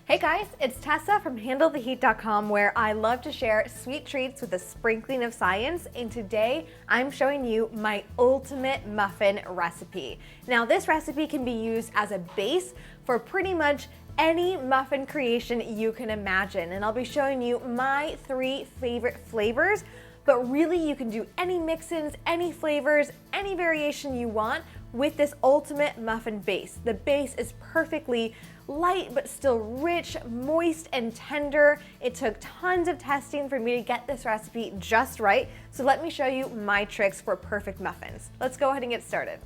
Hey guys, it's Tessa from HandleTheHeat.com, where I love to share sweet treats with a sprinkling of science, and today I'm showing you my ultimate muffin recipe. Now this recipe can be used as a base for pretty much any muffin creation you can imagine, and I'll be showing you my 3 favorite flavors, but really you can do any mix-ins, any flavors, any variation you want with this ultimate muffin base. The base is perfectly light but still rich, moist, and tender. It took tons of testing for me to get this recipe just right, so let me show you my tricks for perfect muffins. Let's go ahead and get started.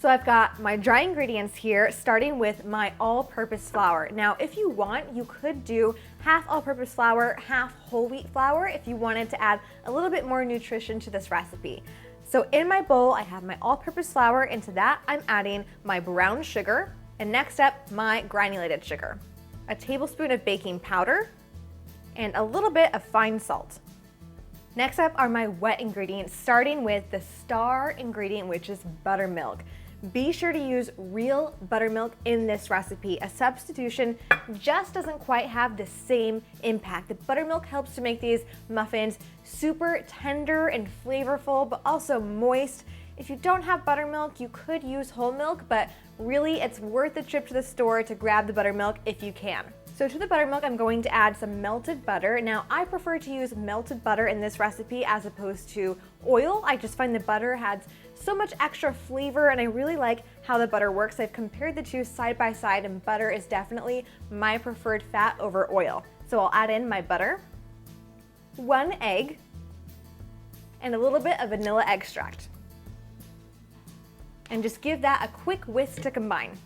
So I've got my dry ingredients here, starting with my all-purpose flour. Now, if you want, you could do half all-purpose flour, half whole wheat flour if you wanted to add a little bit more nutrition to this recipe. So in my bowl, I have my all-purpose flour. Into that, I'm adding my brown sugar, and next up, my granulated sugar, a tablespoon of baking powder, and a little bit of fine salt. Next up are my wet ingredients, starting with the star ingredient, which is buttermilk. Be sure to use real buttermilk in this recipe. A substitution just doesn't quite have the same impact. The buttermilk helps to make these muffins super tender and flavorful, but also moist. If you don't have buttermilk, you could use whole milk, but really it's worth the trip to the store to grab the buttermilk if you can. So to the buttermilk, I'm going to add some melted butter. Now, I prefer to use melted butter in this recipe as opposed to oil. I just find the butter adds so much extra flavor, and I really like how the butter works. I've compared the two side by side, and butter is definitely my preferred fat over oil. So I'll add in my butter, 1 egg, and a little bit of vanilla extract. And just give that a quick whisk to combine.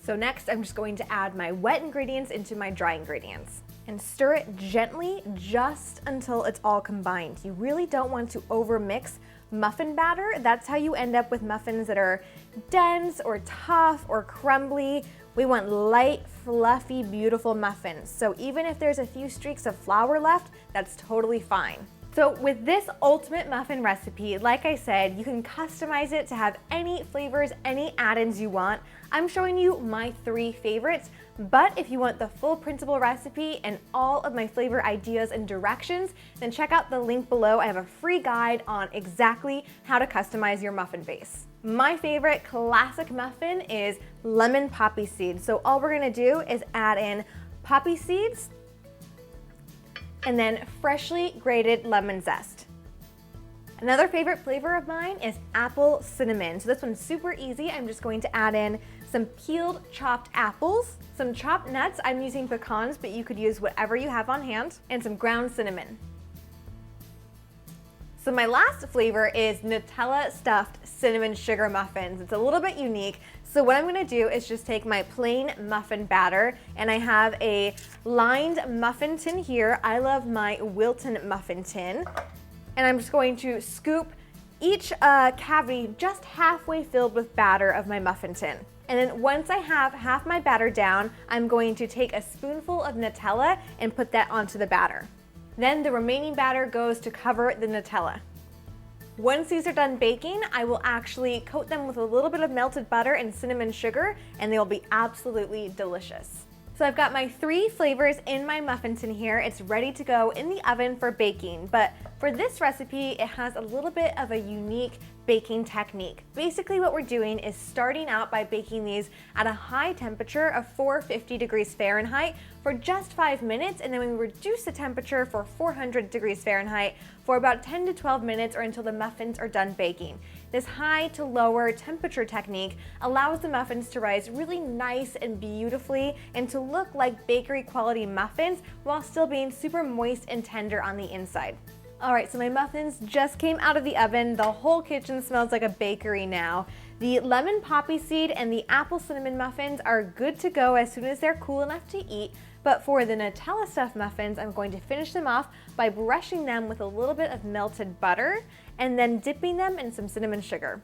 So next, I'm just going to add my wet ingredients into my dry ingredients and stir it gently just until it's all combined. You really don't want to overmix muffin batter. That's how you end up with muffins that are dense or tough or crumbly. We want light, fluffy, beautiful muffins. So even if there's a few streaks of flour left, that's totally fine. So with this ultimate muffin recipe, like I said, you can customize it to have any flavors, any add-ins you want. I'm showing you my 3 favorites, but if you want the full principle recipe and all of my flavor ideas and directions, then check out the link below. I have a free guide on exactly how to customize your muffin base. My favorite classic muffin is lemon poppy seeds. So all we're gonna do is add in poppy seeds, and then freshly grated lemon zest. Another favorite flavor of mine is apple cinnamon. So this one's super easy. I'm just going to add in some peeled chopped apples, some chopped nuts. I'm using pecans, but you could use whatever you have on hand, and some ground cinnamon. So my last flavor is Nutella stuffed cinnamon sugar muffins. It's a little bit unique. So what I'm gonna do is just take my plain muffin batter, and I have a lined muffin tin here. I love my Wilton muffin tin. And I'm just going to scoop each cavity just halfway filled with batter of my muffin tin. And then once I have half my batter down, I'm going to take a spoonful of Nutella and put that onto the batter. Then the remaining batter goes to cover the Nutella. Once these are done baking, I will actually coat them with a little bit of melted butter and cinnamon sugar, and they'll be absolutely delicious. So I've got my 3 flavors in my muffin tin here. It's ready to go in the oven for baking, but for this recipe, it has a little bit of a unique baking technique. Basically what we're doing is starting out by baking these at a high temperature of 450 degrees Fahrenheit for just 5 minutes, and then we reduce the temperature for 400 degrees Fahrenheit for about 10 to 12 minutes or until the muffins are done baking. This high to lower temperature technique allows the muffins to rise really nice and beautifully and to look like bakery quality muffins while still being super moist and tender on the inside. All right, so my muffins just came out of the oven. The whole kitchen smells like a bakery now. The lemon poppy seed and the apple cinnamon muffins are good to go as soon as they're cool enough to eat. But for the Nutella stuffed muffins, I'm going to finish them off by brushing them with a little bit of melted butter and then dipping them in some cinnamon sugar.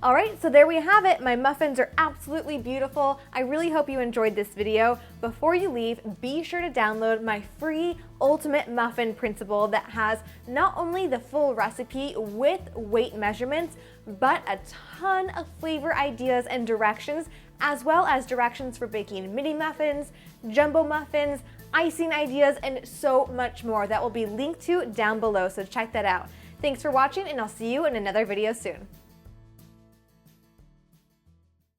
All right, so there we have it. My muffins are absolutely beautiful. I really hope you enjoyed this video. Before you leave, be sure to download my free Ultimate Muffin Principle that has not only the full recipe with weight measurements, but a ton of flavor ideas and directions, as well as directions for baking mini muffins, jumbo muffins, icing ideas, and so much more that will be linked to down below, so check that out. Thanks for watching, and I'll see you in another video soon.